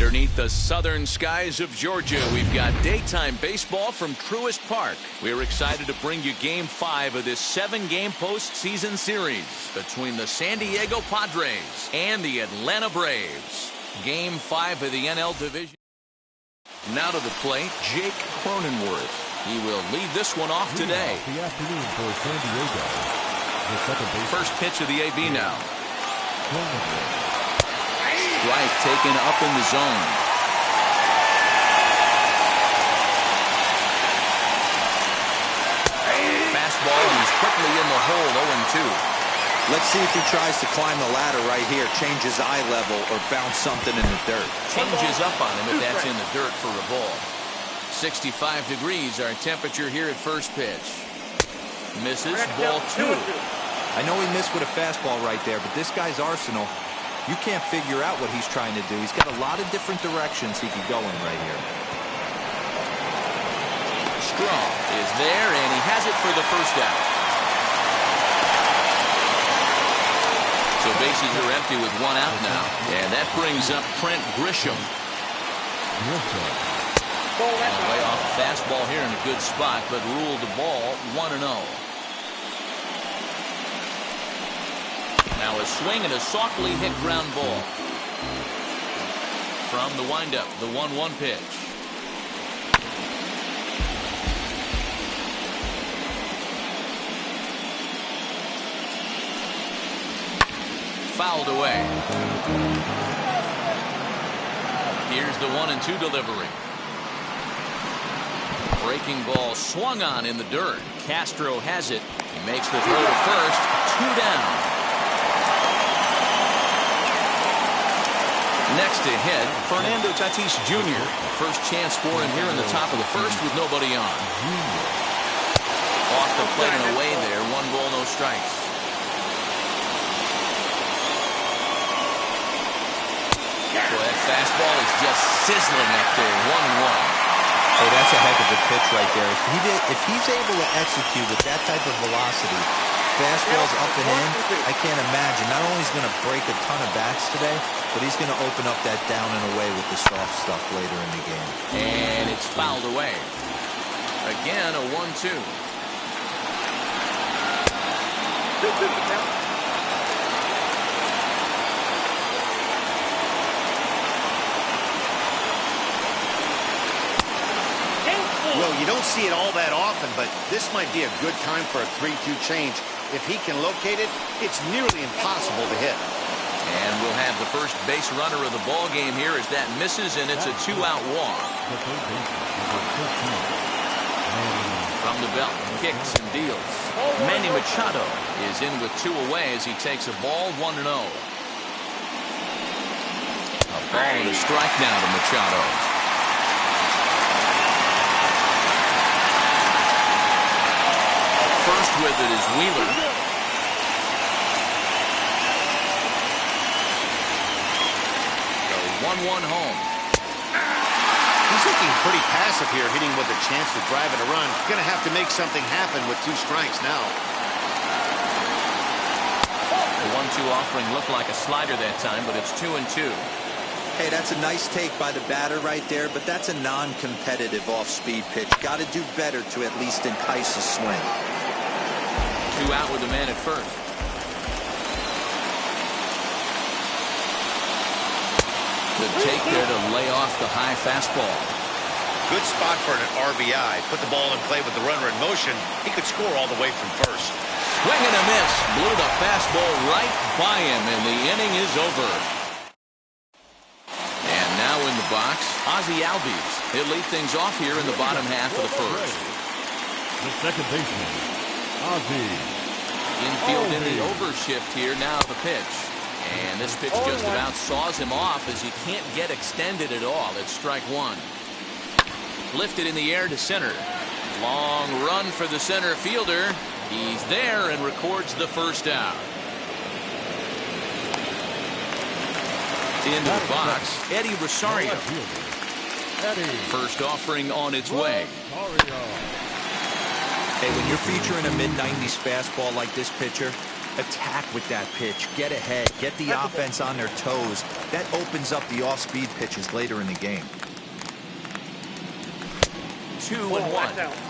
Underneath the southern skies of Georgia, we've got daytime baseball from Truist Park. We're excited to bring you Game 5 of this 7-game postseason series between the San Diego Padres and the Atlanta Braves. Game 5 of the NL Division. Now to the plate, Jake Cronenworth. He will lead this one off today. The afternoon for San Diego. The second base. First pitch of the AB now. Strike taken up in the zone. Fastball, and he's quickly in the hole, 0-2. Let's see if he tries to climb the ladder right here, change his eye level, or bounce something in the dirt. Changes up on him if that's in the dirt for a ball. 65 degrees our temperature here at first pitch. Misses, ball 2. I know he missed with a fastball right there, but this guy's arsenal, you can't figure out what he's trying to do. He's got a lot of different directions he could go in right here. Strong is there, and he has it for the first out. So bases are empty with one out now. And that brings up Trent Grisham. Way off the fastball here in a good spot, but ruled the ball 1-0. Now a swing and a softly hit ground ball. From the windup, the 1-1 pitch. Fouled away. Here's the 1-2 delivery. Breaking ball swung on in the dirt. Castro has it. He makes the throw to first. 2 down. Next to hit, Fernando Tatis Jr. First chance for him here in the top of the first with nobody on. Off the plate and away there. 1 ball, no strikes. Boy, that fastball is just sizzling up there. 1-1. Hey, that's a heck of a pitch right there. If he's able to execute with that type of velocity, fastballs up and in, I can't imagine. Not only is he going to break a ton of bats today, but he's going to open up that down and away with the soft stuff later in the game. And it's fouled away. Again, a 1-2. Well, you don't see it all that often, but this might be a good time for a 3-2 change. If he can locate it, it's nearly impossible to hit. And we'll have the first base runner of the ball game here as that misses, and it's a 2-out walk. From the belt, kicks and deals. Manny Machado is in with 2 away as he takes a ball 1-0. A ball and a strike now to Machado. First with it is Wheeler. The 1-1 home. He's looking pretty passive here, hitting with a chance to drive in a run. Going to have to make something happen with 2 strikes now. The 1-2 offering looked like a slider that time, but it's 2-2. Hey, that's a nice take by the batter right there, but that's a non-competitive off-speed pitch. Got to do better to at least entice a swing. 2 out with the man at first. The take there to lay off the high fastball. Good spot for an RBI. Put the ball in play with the runner in motion. He could score all the way from first. Swing and a miss. Blew the fastball right by him, and the inning is over. And now in the box, Ozzie Albies. He'll lead things off here in the bottom half of the first. The second baseman, Ozzie. Infield in the overshift here. Now the pitch. And this pitch just about saws him off as he can't get extended at all. It's strike 1. Lifted in the air to center. Long run for the center fielder. He's there and records the first out. Into the box, Eddie Rosario. First offering on its way. Hey, when you're featuring a mid-90s fastball like this pitcher, attack with that pitch. Get ahead. Get the offense on their toes. That opens up the off-speed pitches later in the game. 2-1.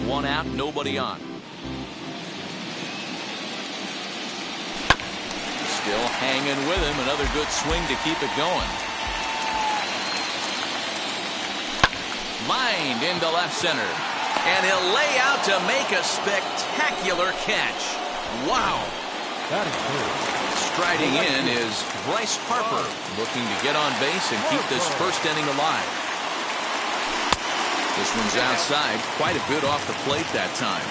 One out, nobody on. Still hanging with him. Another good swing to keep it going. Lined into left center. And he'll lay out to make a spectacular catch. Wow. That is good. Striding in is Bryce Harper, looking to get on base and keep this first inning alive. This one's outside, quite a bit off the plate that time.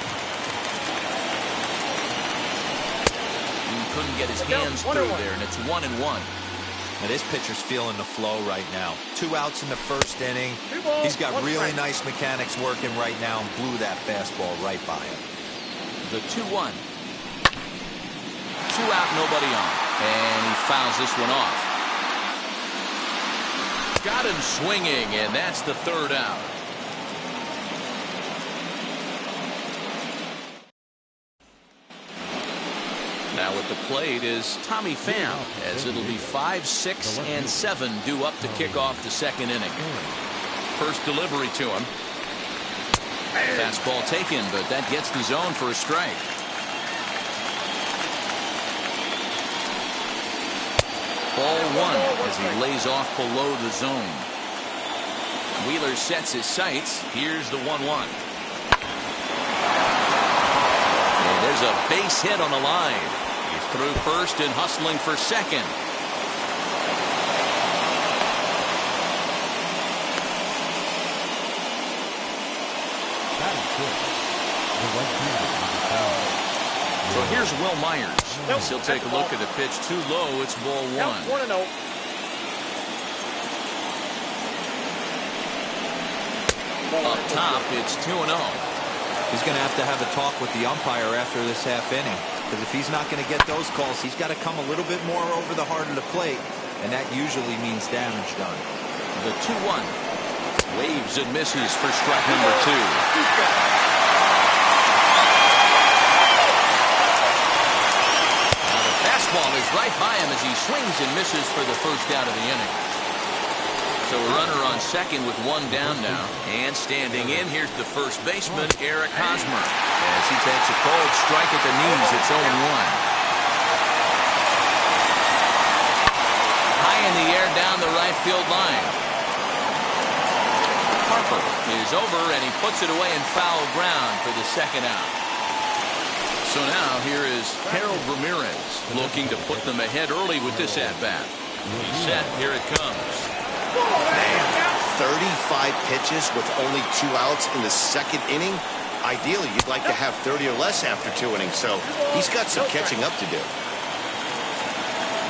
He couldn't get his hands through there, and it's 1-1. Now this pitcher's feeling the flow right now. 2 outs in the first inning. He's got really nice mechanics working right now and blew that fastball right by him. The 2-1. 2 out, nobody on. And he fouls this one off. Got him swinging, and that's the 3rd out. Now at the plate is Tommy Pham, as it'll be 5, 6, and 7 due up to kick off the 2nd inning. First delivery to him. Fastball taken, but that gets the zone for a strike. Ball 1 as he lays off below the zone. Wheeler sets his sights. Here's the 1-1. And there's a base hit on the line. He's through first and hustling for second. That is good. The right fielder is foul. So here's Will Myers. As he'll take a look at the pitch too low. It's ball 1. 1-0. Up top, it's 2-0. He's going to have a talk with the umpire after this half inning. Because if he's not going to get those calls, he's got to come a little bit more over the heart of the plate. And that usually means damage done. The 2-1. Waves and misses for strike number 2. Fastball is right by him as he swings and misses for the first out of the inning. So a runner on second with 1 down now. And standing in, here's the first baseman, Eric Hosmer. As he takes a cold strike at the knees, it's 0-1. High in the air down the right field line. Harper is over, and he puts it away in foul ground for the 2nd out. So now here is Harold Ramirez looking to put them ahead early with this at-bat. He's set. Here it comes. Man, 35 pitches with only 2 outs in the 2nd inning. Ideally, you'd like to have 30 or less after 2 innings, so he's got some catching up to do.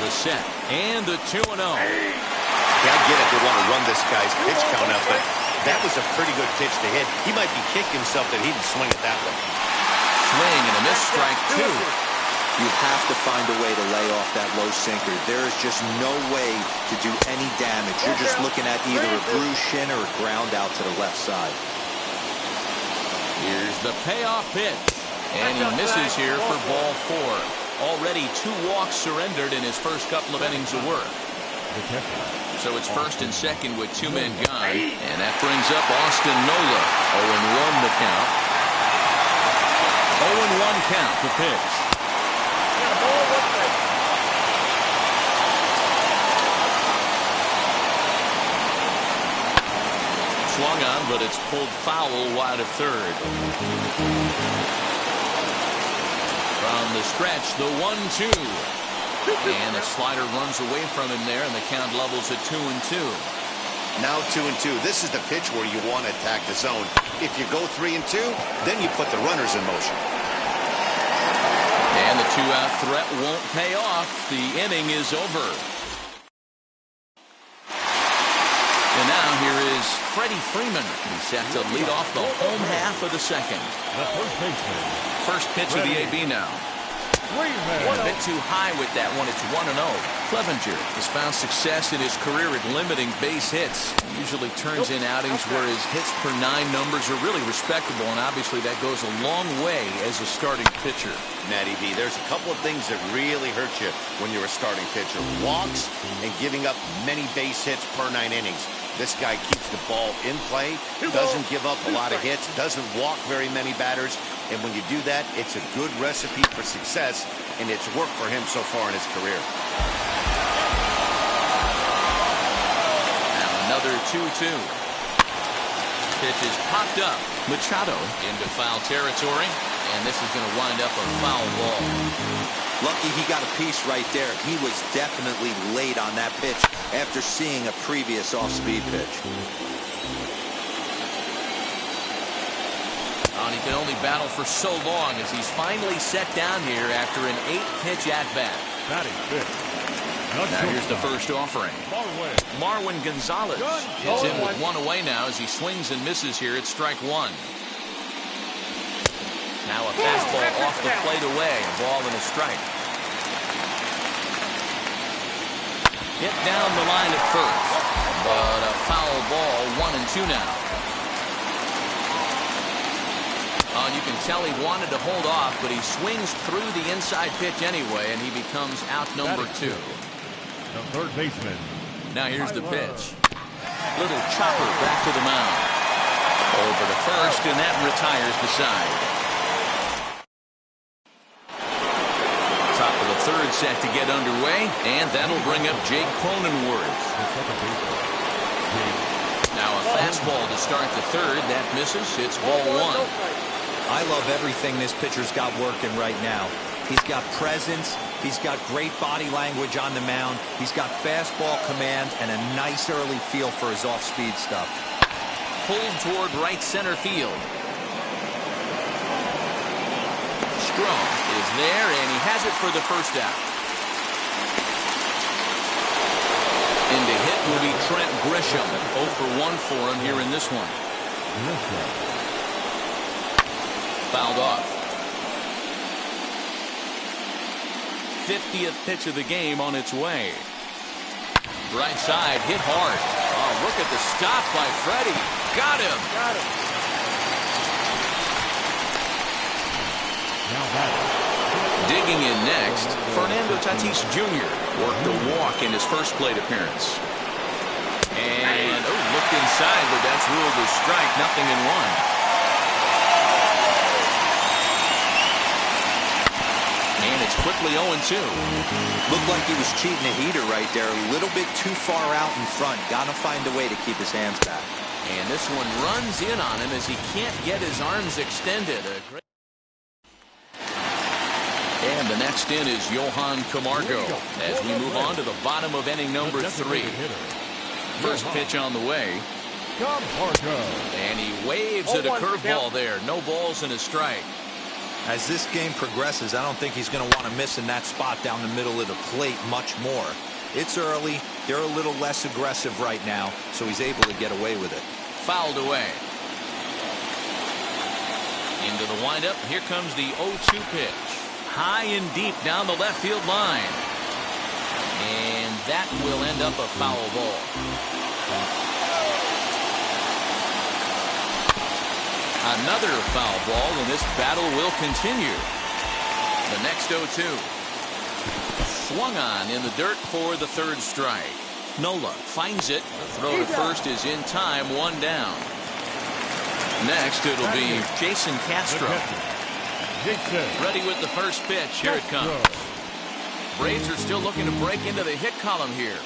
The set and the 2-0. Yeah, I get it. They want to run this guy's pitch count up, but that was a pretty good pitch to hit. He might be kicking himself that he didn't swing it that way. Swing and a miss, strike 2. You have to find a way to lay off that low sinker. There is just no way to do any damage. You're just looking at either a bruised shin or a ground out to the left side. Here's the payoff pitch. And he misses here for ball 4. Already 2 walks surrendered in his first couple of innings of work. So it's first and second with 2 men gone. And that brings up Austin Nola. 0-1 the count. 0-1 count to pitch. Swung on, but it's pulled foul wide of third. From the stretch, the 1-2. And a slider runs away from him there, and the count levels at 2-2. Now 2-2. This is the pitch where you want to attack the zone. If you go 3-2, then you put the runners in motion. And the 2-out threat won't pay off. The inning is over. And now here is Freddie Freeman. He's set to lead off the home half of the 2nd. The first baseman. First pitch of the AB now. A bit too high with that one. It's 1-0. Clevenger has found success in his career at limiting base hits. Usually turns in outings where his hits per 9 numbers are really respectable, and obviously that goes a long way as a starting pitcher. Matty V, there's a couple of things that really hurt you when you're a starting pitcher. Walks and giving up many base hits per 9 innings. This guy keeps the ball in play, doesn't give up a lot of hits, doesn't walk very many batters. And when you do that, it's a good recipe for success, and it's worked for him so far in his career. Now another 2-2. Pitch is popped up. Machado into foul territory, and this is going to wind up a foul ball. Lucky he got a piece right there. He was definitely late on that pitch after seeing a previous off-speed pitch. And he can only battle for so long as he's finally set down here after an 8-pitch at-bat. Now here's the first offering. Marwin Gonzalez is in with one away now as he swings and misses here at strike one. Now a fastball off the plate away, a ball and a strike. Hit down the line at first, but a foul ball, 1-2 now. You can tell he wanted to hold off, but he swings through the inside pitch anyway, and he becomes out number 2. The third baseman. Now here's the pitch. Little chopper back to the mound. Over to first, and that retires the side. Top of the third set to get underway, and that'll bring up Jake Cronenworth. Now a fastball to start the third. That misses. It's ball 1. I love everything this pitcher's got working right now. He's got presence. He's got great body language on the mound. He's got fastball command and a nice early feel for his off-speed stuff. Pulled toward right center field. Strong is there, and he has it for the first out. In to hit will be Trent Grisham. 0 for 1 for him here in this one. Fouled off. 50th pitch of the game on its way. Right side, hit hard. Oh, look at the stop by Freddie. Got him. Digging in next, Fernando Tatis Jr. worked a walk in his first plate appearance. And, looked inside, but that's ruled a strike, 0-1. And it's quickly 0-2. Looked like he was cheating a heater right there. A little bit too far out in front. Got to find a way to keep his hands back. And this one runs in on him as he can't get his arms extended. And the next in is Johan Camargo as we move on to the bottom of inning number 3. First pitch on the way. And he waves at a curveball there. No balls and a strike. As this game progresses, I don't think he's going to want to miss in that spot down the middle of the plate much more. It's early. They're a little less aggressive right now, so he's able to get away with it. Fouled away. Into the windup. Here comes the 0-2 pitch. High and deep down the left field line. And that will end up a foul ball. Another foul ball, and this battle will continue. The next 0-2. Swung on in the dirt for the third strike. Nola finds it. The throw to first is in time, 1 down. Next, it'll be Jason Castro. Ready with the first pitch. Here it comes. Braves are still looking to break into the hit column here.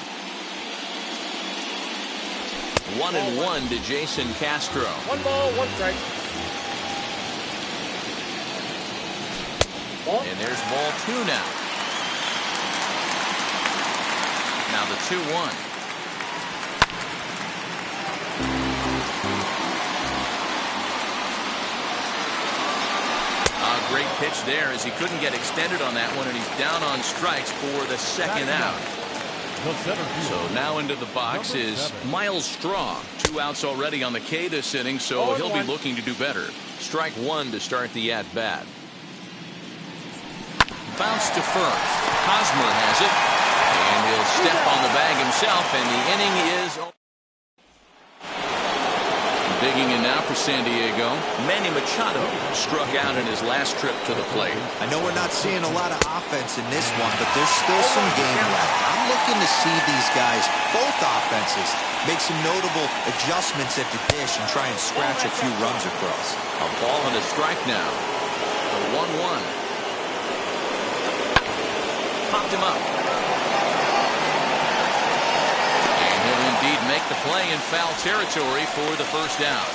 1-1 to Jason Castro. 1 ball, 1 strike. And there's ball 2 now. Now the 2-1. A great pitch there as he couldn't get extended on that one, and he's down on strikes for the second out. So now into the box is Miles Straw. 2 outs already on the K this inning, so he'll be looking to do better. Strike 1 to start the at-bat. bounce to first. Hosmer has it, and he'll step on the bag himself, and the inning is over. Digging in now for San Diego. Manny Machado struck out in his last trip to the plate. I know we're not seeing a lot of offense in this one, but there's still some game left. I'm looking to see these guys, both offenses, make some notable adjustments at the dish and try and scratch a few runs across. A ball and a strike now. The 1-1. Popped him up. Indeed make the play in foul territory for the first out.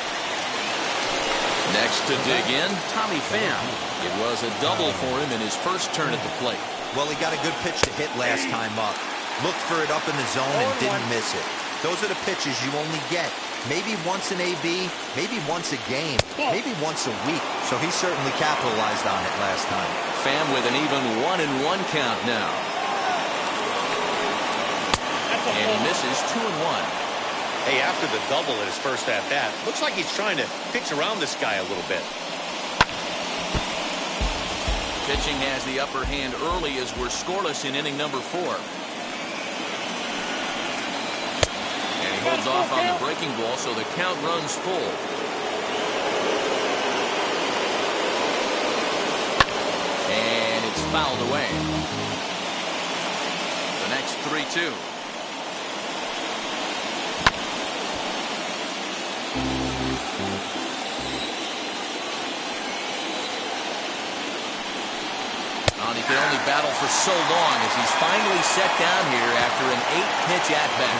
Next to dig in, Tommy Pham. It was a double for him in his first turn at the plate. Well, he got a good pitch to hit last time up. Looked for it up in the zone and didn't miss it. Those are the pitches you only get maybe once an AB, maybe once a game, maybe once a week. So he certainly capitalized on it last time. Pham with an even 1-1 count now. And he misses 2-1. Hey, after the double in his first at-bat, looks like he's trying to pitch around this guy a little bit. Pitching has the upper hand early as we're scoreless in inning number 4. And he holds off on the breaking ball, so the count runs full. And it's fouled away. The next 3-2. He could only battle for so long as he's finally set down here after an 8-pitch at-bat.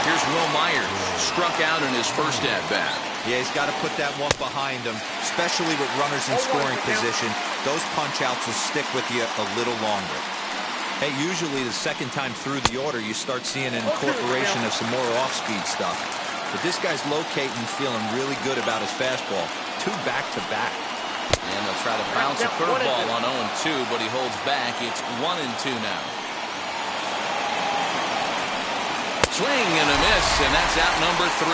Here's Will Myers, struck out in his first at-bat. Yeah, he's got to put that one behind him, especially with runners in scoring position. Those punch-outs will stick with you a little longer. Hey, usually the second time through the order, you start seeing an incorporation of some more off-speed stuff. But this guy's locating, feeling really good about his fastball. 2 back-to-back. And they'll try to bounce a curveball on 0-2, but he holds back. It's 1-2 now. Swing and a miss, and that's out number 3.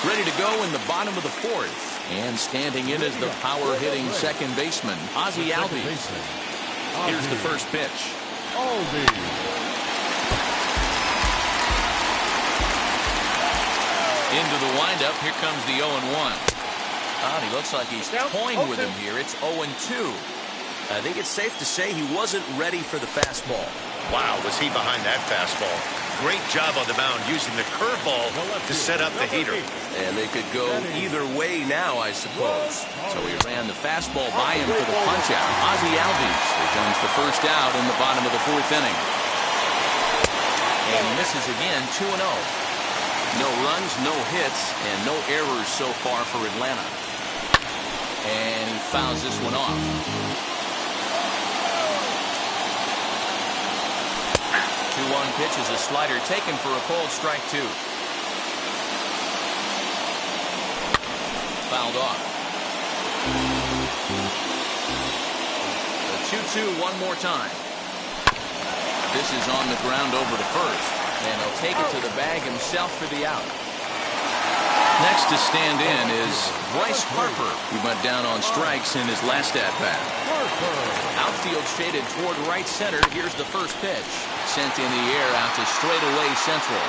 Ready to go in the bottom of the 4th. And standing in is the power-hitting second baseman, Ozzie Albies. Here's the first pitch. Into the windup, here comes the 0-1. He looks like he's toying with him here. It's 0-2. I think it's safe to say he wasn't ready for the fastball. Wow, was he behind that fastball. Great job on the mound using the curveball to set up the heater. And they could go either way now, I suppose. So he ran the fastball by him for the punch-out. Ozzie Albies. Here comes the first out in the bottom of the 4th inning. And he misses again, 2-0. No runs, no hits, and no errors so far for Atlanta. And he fouls this one off. 2-1 pitch is a slider taken for a cold strike 2. Fouled off. The 2-2 one more time. This is on the ground over to first. And he'll take it to the bag himself for the out. Next to stand in is Bryce Harper, who went down on strikes in his last at-bat. Outfield shaded toward right center. Here's the first pitch. Sent in the air out to straightaway central.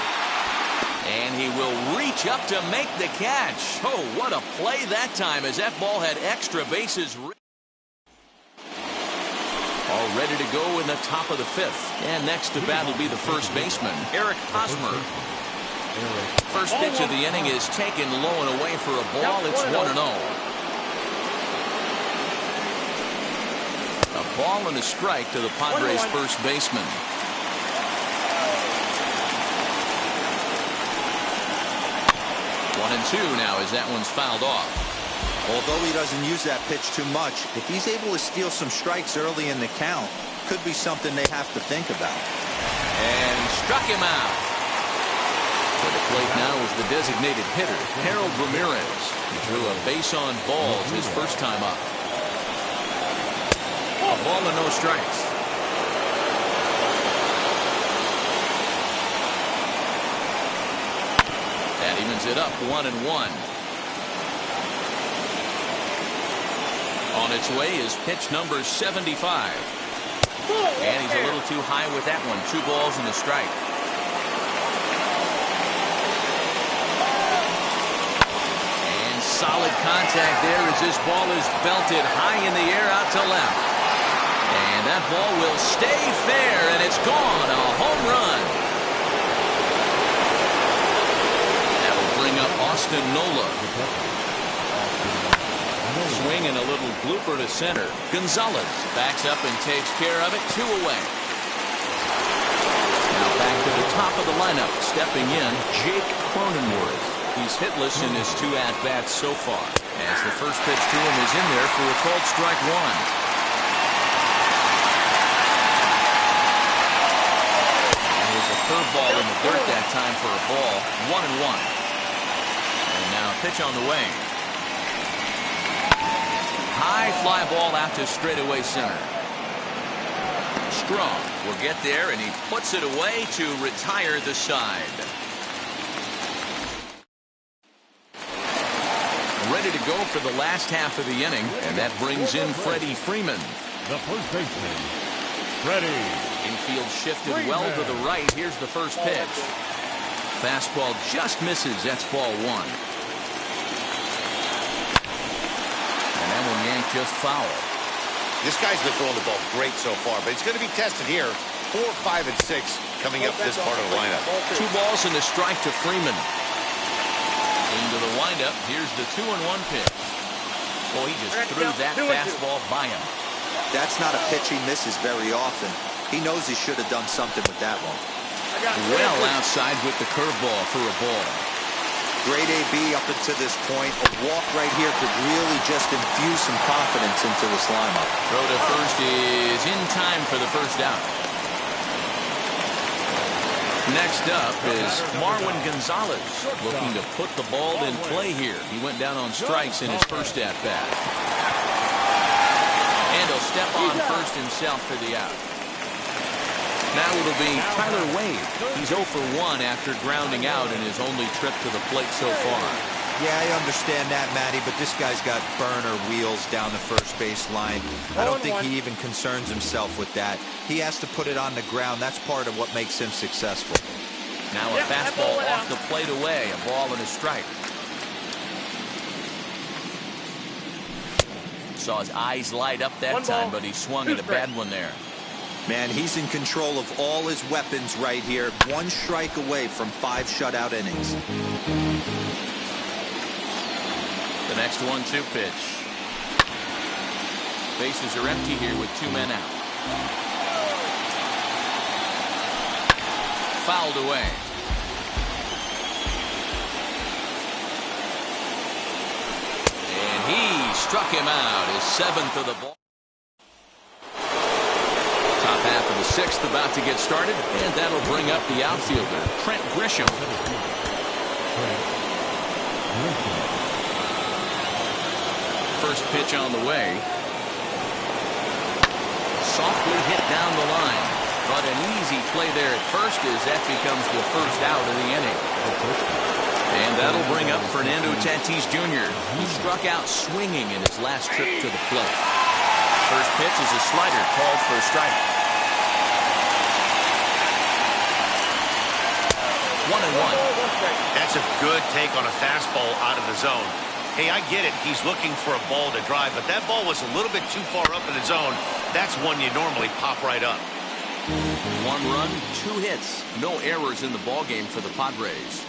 And he will reach up to make the catch. Oh, what a play that time as that ball had extra bases. All ready to go in the top of the 5th. And next to bat will be the first baseman, Eric Hosmer. First pitch of the inning is taken low and away for a ball. It's 1-0. A ball and a strike to the Padres' first baseman. 1-2 now as that one's fouled off. Although he doesn't use that pitch too much, if he's able to steal some strikes early in the count, could be something they have to think about. And he struck him out. For the plate now is the designated hitter, Harold Ramirez. He drew a base on balls his first time up. A ball and no strikes. That evens it up 1-1. On its way is pitch number 75. And he's a little too high with that one. 2 balls and a strike. And solid contact there as this ball is belted high in the air out to left. And that ball will stay fair, and it's gone. A home run. That will bring up Austin Nola. Swing and a little blooper to center. Gonzalez backs up and takes care of it. 2 away. Now back to the top of the lineup. Stepping in, Jake Cronenworth. He's hitless in his 2 at-bats so far. As the first pitch to him is in there for a called strike 1. And there's a curveball in the dirt that time for a ball. 1-1. And now a pitch on the way. High fly ball out to straightaway center. Strong will get there, and he puts it away to retire the side. Ready to go for the last half of the inning, and that brings in Freddie Freeman. The first baseman, Freddie. Infield shifted well to the right. Here's the first pitch. Fastball just misses. That's ball 1. That one yanked just foul. This guy's been throwing the ball great so far, but he's going to be tested here. 4, 5, and 6 coming up this part of the lineup. 2 balls and a strike to Freeman. Into the windup. Here's the 2-1 pitch. Boy, he just threw that fastball by him. That's not a pitch he misses very often. He knows he should have done something with that one. Well outside with the curveball for a ball. Great AB up until this point. A walk right here could really just infuse some confidence into this lineup. Throw to first is in time for the first out. Next up is Marwin Gonzalez, looking to put the ball in play here. He went down on strikes in his first at-bat. And he'll step on first himself for the out. Now it'll be Tyler Wade. He's 0 for 1 after grounding out in his only trip to the plate so far. Yeah, I understand that, Matty, but this guy's got burner wheels down the first base line. I don't think he even concerns himself with that. He has to put it on the ground. That's part of what makes him successful. Now a fastball off the plate away. A ball and a strike. Saw his eyes light up that time, but he swung at a bad one there. Man, he's in control of all his weapons right here. 1 strike away from 5 shutout innings. The next 1-2 pitch. Bases are empty here with 2 men out. Fouled away. And he struck him out. His 7th of the ball. Top half of the 6th about to get started, and that'll bring up the outfielder, Trent Grisham. First pitch on the way. Softly hit down the line, but an easy play there at first as that becomes the first out of the inning. And that'll bring up Fernando Tatis Jr., who struck out swinging in his last trip to the plate. First pitch is a slider called for a strike. 1-1. That's a good take on a fastball out of the zone. Hey, I get it. He's looking for a ball to drive, but that ball was a little bit too far up in the zone. That's one you normally pop right up. 1 run, 2 hits. No errors in the ballgame for the Padres.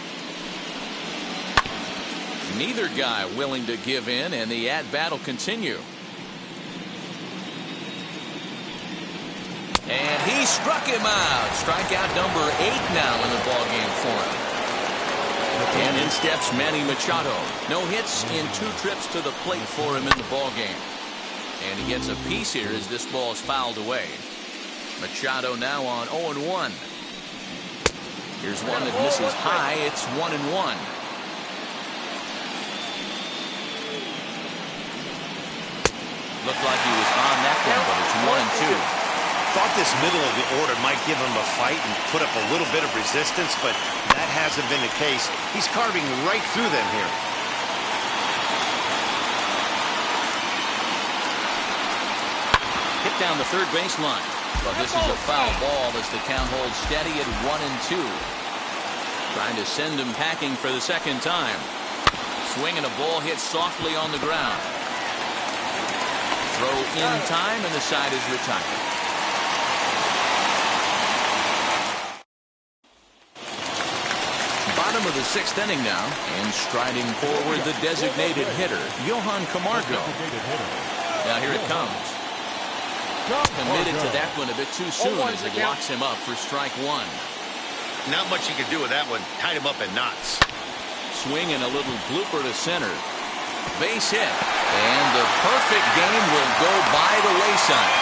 Neither guy willing to give in, and the at-bat will continue. And he struck him out. Strikeout number 8 now in the ballgame for him. And in steps Manny Machado. No hits in 2 trips to the plate for him in the ballgame. And he gets a piece here as this ball is fouled away. Machado now on 0-1. Here's one that misses high. It's 1-1. Looked like he was on that one, but it's 1-2. Thought this middle of the order might give him a fight and put up a little bit of resistance, but that hasn't been the case. He's carving right through them here. hit down the third baseline. But this is a foul ball as the count holds steady at 1-2. Trying to send him packing for the second time. Swinging a ball hit softly on the ground. Throw in time, and the side is retired. Bottom of the sixth inning now, and striding forward the designated hitter, Johan Camargo. Now here it comes. Committed to that one a bit too soon as it locks him up for strike one. Not much you can do with that one. Tied him up in knots. Swing and a little blooper to center. Base hit. And the perfect game will go by the wayside.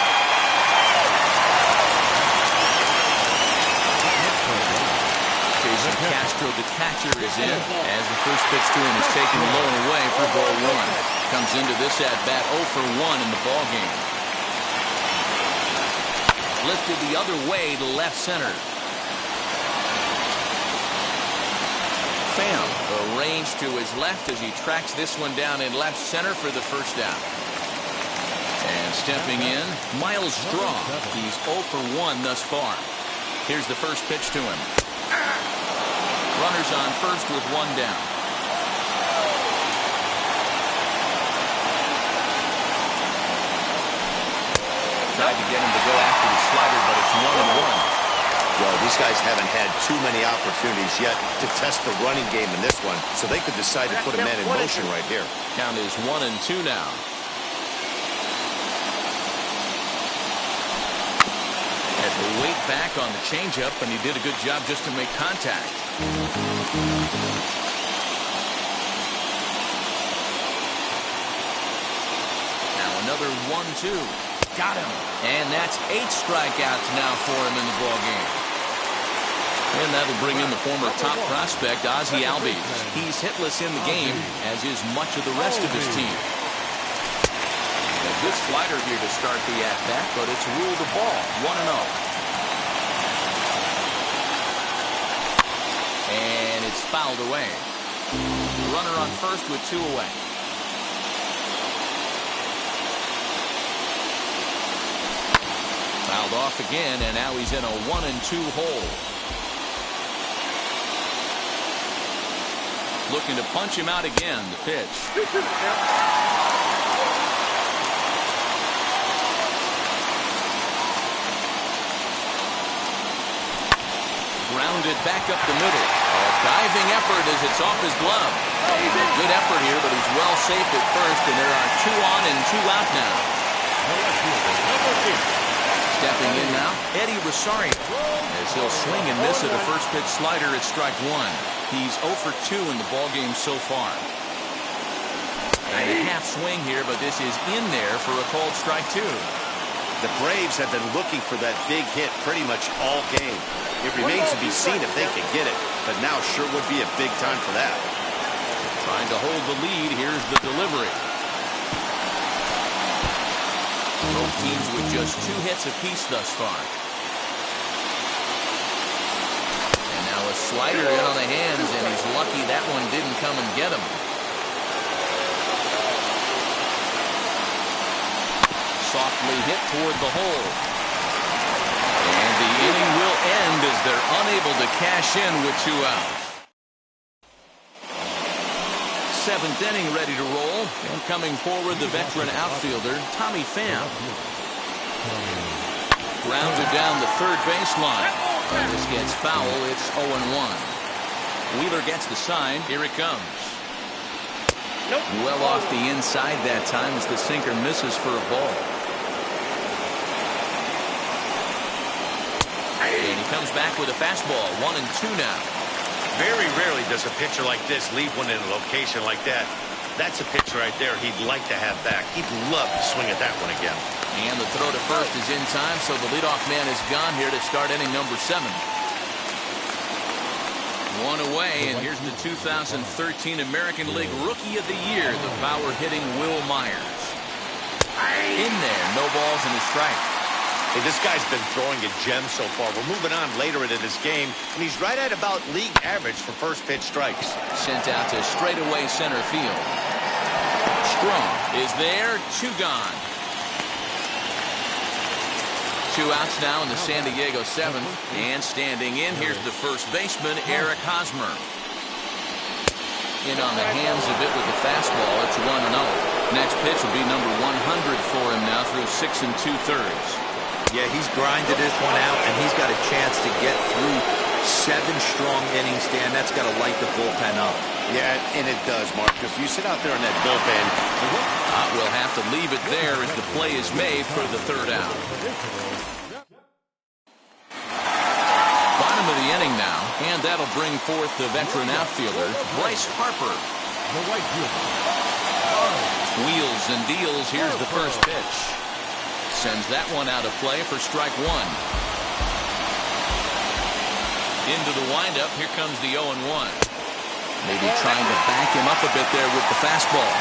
Jason Castro, the catcher, is in as the first pitch to him is taken low and away for ball one. Comes into this at bat 0 for 1 in the ball game. Lifted the other way to left center. Pham arranged to his left as he tracks this one down in left center for the first out. And stepping in, Miles Straw. He's 0 for 1 thus far. Here's the first pitch to him. Runners on first with one down. Tried to get him to go after the slider, but it's 1-1. Well, these guys haven't had too many opportunities yet to test the running game in this one, so they could decide to put a man in motion right here. Count is 1-2 now. Had to wait back on the changeup, and he did a good job just to make contact. Now another 1-2. Got him. And that's 8 strikeouts now for him in the ball game. And that'll bring in the former top prospect, Ozzie Albies. He's hitless in the game, as is much of the rest of his team. A good slider here to start the at-bat, but it's ruled a ball, 1-0. And it's fouled away. Runner on first with 2 away. Fouled off again, and now he's in a 1-2 hole. Looking to punch him out again. The pitch. Grounded back up the middle. A diving effort as it's off his glove. A good effort here, but he's well safe at first, and there are 2 on and 2 out now. Stepping in now, Eddie Rosario, as he'll swing and miss at a first pitch slider at strike 1. He's 0 for 2 in the ballgame so far. And a half swing here, but this is in there for a called strike 2. The Braves have been looking for that big hit pretty much all game. It remains to be seen if they can get it, but now sure would be a big time for that. Trying to hold the lead. Here's the delivery. Both teams with just 2 hits apiece thus far. And now a slider in on the hands, and he's lucky that one didn't come and get him. Softly hit toward the hole. And the inning will end as they're unable to cash in with 2 outs. 7th inning ready to roll, and coming forward the veteran outfielder Tommy Pham. Grounded down the third baseline. And this gets foul. It's 0-1. Wheeler gets the sign. Here it comes. Well off the inside that time as the sinker misses for a ball. And he comes back with a fastball. 1-2 now. Very rarely does a pitcher like this leave one in a location like that. That's a pitch right there he'd like to have back. He'd love to swing at that one again. And the throw to first is in time, so the leadoff man is gone here to start inning number 7. 1 away, and here's the 2013 American League Rookie of the Year, the power-hitting Will Myers. In there, no balls and a strike. Hey, this guy's been throwing a gem so far. We're moving on later into this game, and he's right at about league average for first pitch strikes. Sent out to straightaway center field. Strong is there, 2 gone. 2 outs now in the San Diego 7th. And standing in, here's the first baseman, Eric Hosmer. In on the hands of it with the fastball. It's 1-0. Next pitch will be number 100 for him now through 6 2/3. Yeah, he's grinded this one out, and he's got a chance to get through 7 strong innings, Dan. That's got to light the bullpen up. Yeah, and it does, Mark, because you sit out there in that bullpen. We'll have to leave it there as the play is made for the 3rd out. Bottom of the inning now, and that'll bring forth the veteran outfielder, Bryce Harper. The right fielder. Wheels and deals. Here's the first pitch. Sends that one out of play for strike 1. Into the windup. Here comes the 0-1. Maybe trying to back him up a bit there with the fastball.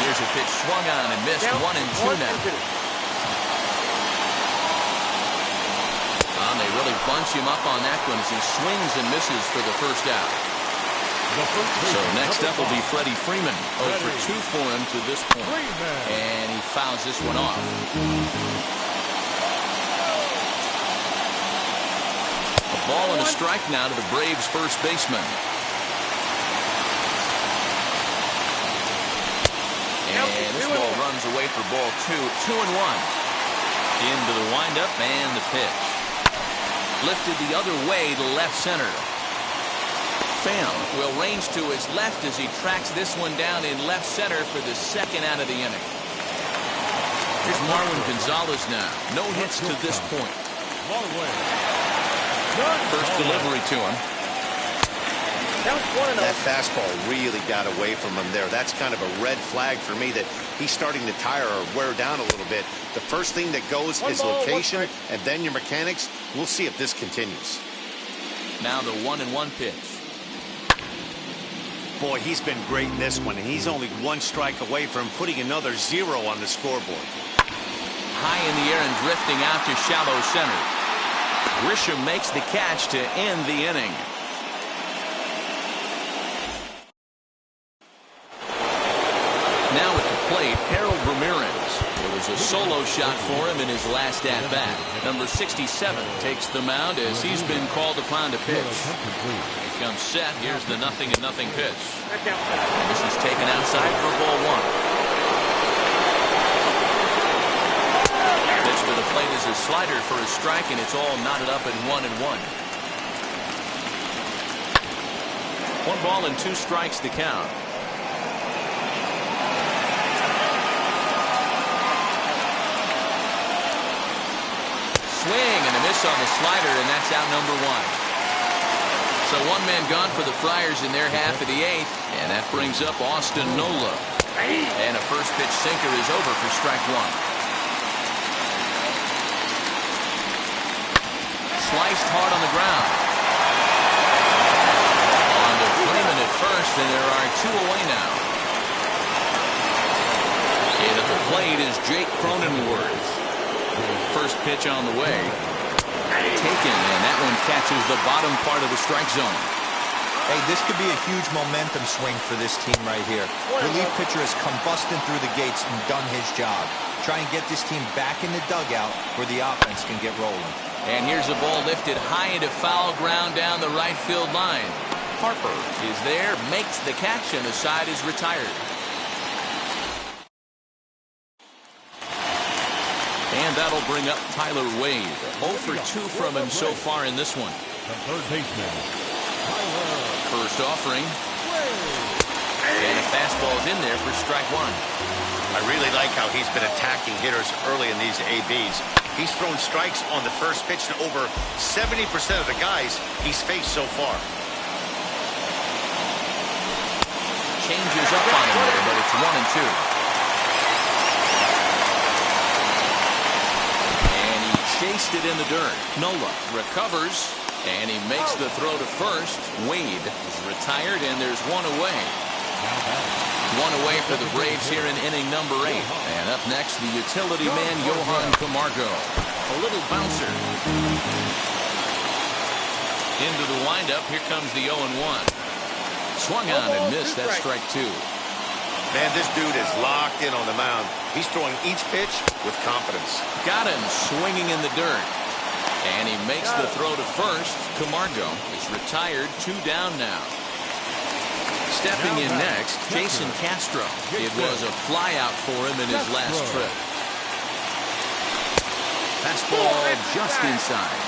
Here's a pitch swung on and missed. 1-2 now. They really bunch him up on that one as he swings and misses for the first out. So next up will be Freddie Freeman. 0 for 2 for him to this point. And he fouls this one off. A ball and a strike now to the Braves' first baseman. And this ball runs away for ball 2. 2-1. Into the windup and the pitch. Lifted the other way to left center. Pham will range to his left as he tracks this one down in left center for the 2nd out of the inning. Here's Marwin Gonzalez now. No hits to this point. First delivery to him. That fastball really got away from him there. That's kind of a red flag for me that he's starting to tire or wear down a little bit. The first thing that goes is location and then your mechanics. We'll see if this continues. Now the 1-1 pitch. Boy, he's been great in this one, and he's only 1 strike away from putting another 0 on the scoreboard. High in the air and drifting out to shallow center. Grisham makes the catch to end the inning. Now at the plate, Harold Ramirez. It was a solo shot for him in his last at-bat. Number 67 takes the mound as he's been called upon to pitch. Here comes set. Here's the 0-0 pitch. And this is taken outside for ball 1. Pitch to the plate is a slider for a strike, and it's all knotted up at 1-1. 1 ball and 2 strikes to count. Swing and a miss on the slider, and that's out number 1. So 1 man gone for the Friars in their half of the 8th, and that brings up Austin Nola. And a first pitch sinker is over for strike 1. Sliced hard on the ground. On to Freeman at first, and there are 2 away now. And at the plate is Jake Cronenworth. First pitch on the way. Taken, and that one catches the bottom part of the strike zone. Hey, this could be a huge momentum swing for this team right here. Relief pitcher has come busting through the gates and done his job. Try and get this team back in the dugout where the offense can get rolling. And here's a ball lifted high into foul ground down the right field line. Harper is there, makes the catch, and the side is retired. And that'll bring up Tyler Wade. 0 for 2 from him so far in this one. The third baseman. First offering. And a fastball's in there for strike 1. I really like how he's been attacking hitters early in these ABs. He's thrown strikes on the first pitch to over 70% of the guys he's faced so far. Changes up on him there, but it's 1-2. Chased it in the dirt. Nola recovers, and he makes the throw to first. Wade is retired, and there's 1 away. 1 away for the Braves here in inning number 8. And up next, the utility man, Johan Camargo. A little bouncer. Into the windup. Here comes the 0-1. Swung on and missed. That's strike 2. Man, this dude is locked in on the mound. He's throwing each pitch with confidence. Got him swinging in the dirt. And he makes the throw to first. Camargo is retired, 2 down now. Stepping in next, Jason Castro. It was a flyout for him in his last trip. Fastball just inside.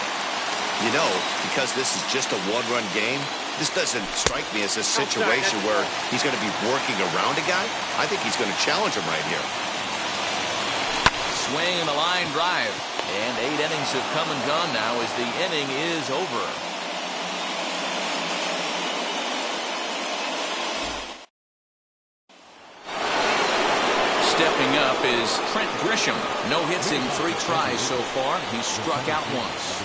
You know, because this is just a one-run game, this doesn't strike me as a situation where he's going to be working around a guy. I think he's going to challenge him right here. Swing and a line drive. And 8 innings have come and gone now as the inning is over. Stepping up is Trent Grisham. No hits in 3 tries so far. He's struck out once.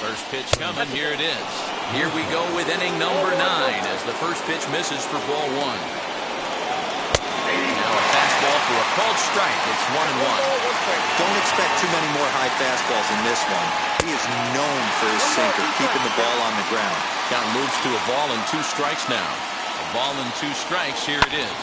First pitch coming. Here it is. Here we go with inning number 9 as the first pitch misses for ball 1. Now a fastball for a called strike. It's 1-1. Don't expect too many more high fastballs in this one. He is known for his sinker, keeping the ball on the ground. Count moves to a ball and 2 strikes now. A ball and 2 strikes. Here it is.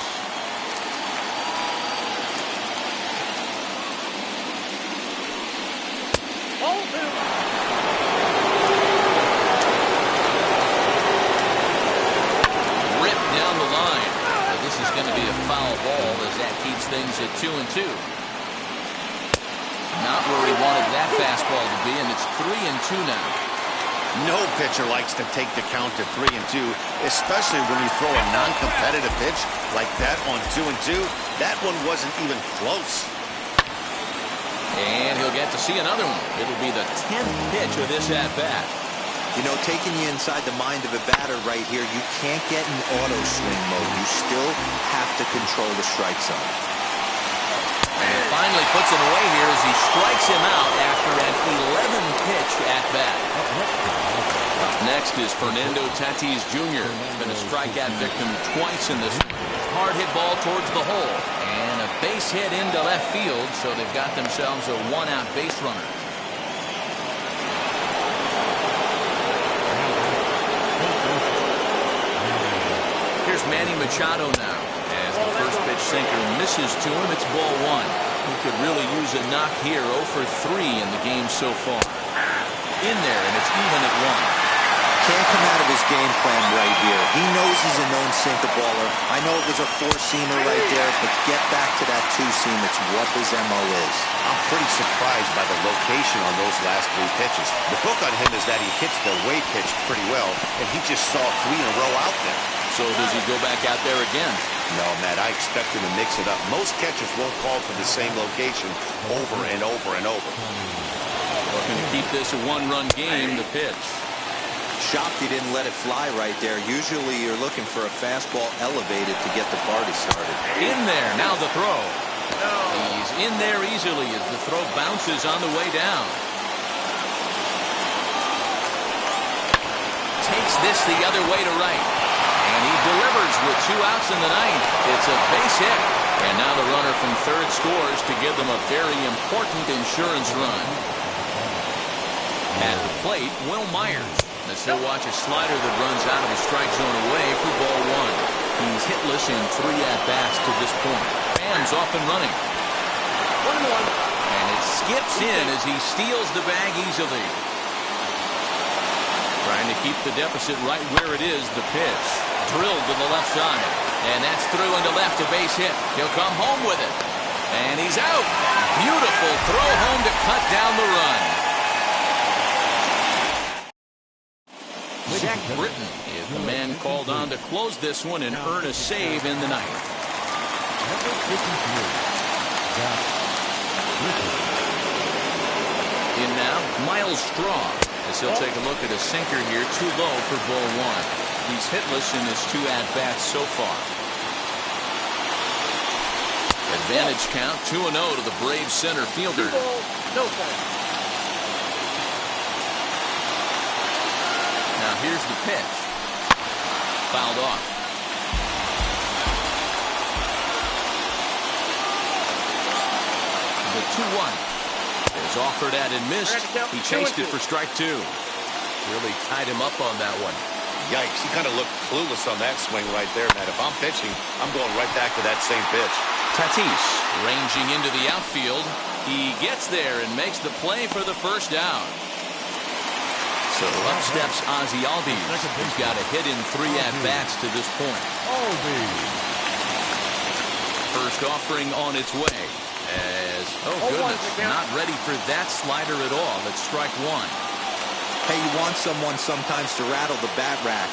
Ripped down the line. Now this is going to be a foul ball as that keeps things at 2-2. Not where he wanted that fastball to be, and it's 3-2 now. No pitcher likes to take the count to 3-2, especially when you throw a non-competitive pitch like that on 2-2. That one wasn't even close. And he'll get to see another one. It'll be the 10th pitch of this at-bat. You know, taking you inside the mind of a batter right here, you can't get in auto swing mode. You still have to control the strike zone. And finally puts it away here as he strikes him out after an 11-pitch at-bat. Up next is Fernando Tatis Jr. Been a strikeout victim twice in this one. Hard hit ball towards the hole. And a base hit into left field, so they've got themselves a 1-out base runner. Here's Manny Machado now. As the first pitch sinker misses to him, it's ball 1. He could really use a knock here. 0 for 3 in the game so far. In there, and it's even at 1. Can't come out of his game plan right here. He knows he's a known sinker baller. I know it was a 4-seamer right there, but get back to that 2-seam. It's what his MO is. I'm pretty surprised by the location on those last 3 pitches. The book on him is that he hits the away pitch pretty well, and he just saw 3 in a row out there. So does he go back out there again? No, Matt, I expect him to mix it up. Most catchers won't call for the same location over and over and over. Looking to keep this a 1-run game, the pitch. Shocked he didn't let it fly right there. Usually you're looking for a fastball elevated to get the party started. In there, now the throw. He's in there easily as the throw bounces on the way down. Takes this the other way to right. And he delivers with 2 outs in the 9th. It's a base hit. And now the runner from third scores to give them a very important insurance run. At the plate, Will Myers. As he'll watch a slider that runs out of the strike zone away for ball 1. He's hitless in 3 at-bats to this point. Fans off and running. 1-1. And it skips in as he steals the bag easily. Trying to keep the deficit right where it is, the pitch. Drilled to the left side. And that's through into left, a base hit. He'll come home with it. And he's out. Beautiful throw home to cut down the run. Zach Britton is the man called on to close this one and earn a save in the 9th. In now, Miles Straw, as he'll take a look at a sinker here, too low for ball 1. He's hitless in his 2 at-bats so far. Advantage count, 2-0 to the Braves center fielder. Now here's the pitch. Fouled off. The 2-1 is offered at and missed. He chased it for strike 2. Really tied him up on that one. Yikes, he kind of looked clueless on that swing right there, Matt. If I'm pitching, I'm going right back to that same pitch. Tatis ranging into the outfield. He gets there and makes the play for the first down. So up steps Ozzie Albies. He's got a hit in 3 at-bats to this point. First offering on its way. Not ready for that slider at all. It's strike 1. Hey, you want someone sometimes to rattle the bat rack,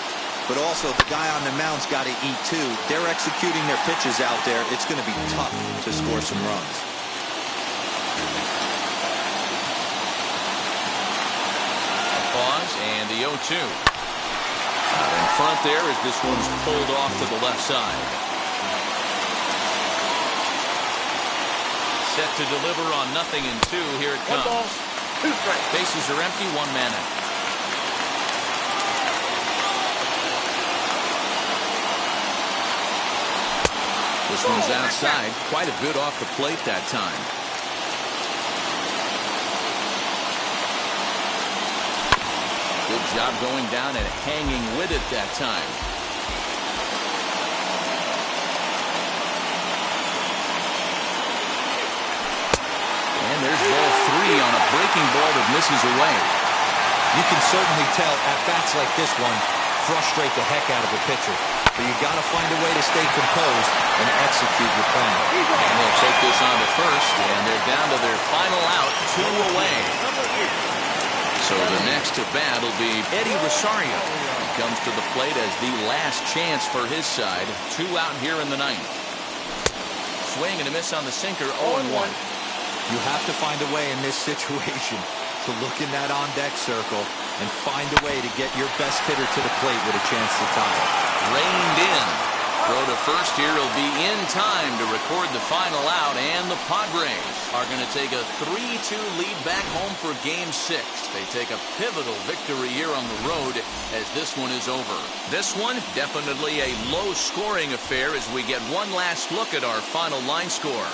but also the guy on the mound's got to eat too. They're executing their pitches out there. It's going to be tough to score some runs. A pause and the 0-2. Out in front there as this one's pulled off to the left side. Set to deliver on 0-2. Here it comes. Bases are empty, 1 man out. This one's outside, quite a bit off the plate that time. Good job going down and hanging with it that time. And there's ball 3 on a breaking ball that misses away. You can certainly tell at-bats like this one frustrate the heck out of a pitcher. But you got to find a way to stay composed and execute your plan. And they'll take this on to first, and they're down to their final out, 2 away. So the next to bat will be Eddie Rosario. He comes to the plate as the last chance for his side. 2 out here in the 9th. Swing and a miss on the sinker, 0-1. You have to find a way in this situation to look in that on-deck circle and find a way to get your best hitter to the plate with a chance to tie it. Reined in. Throw to first here. He'll be in time to record the final out, and the Padres are going to take a 3-2 lead back home for Game 6. They take a pivotal victory here on the road as this one is over. This one, definitely a low-scoring affair as we get one last look at our final line score.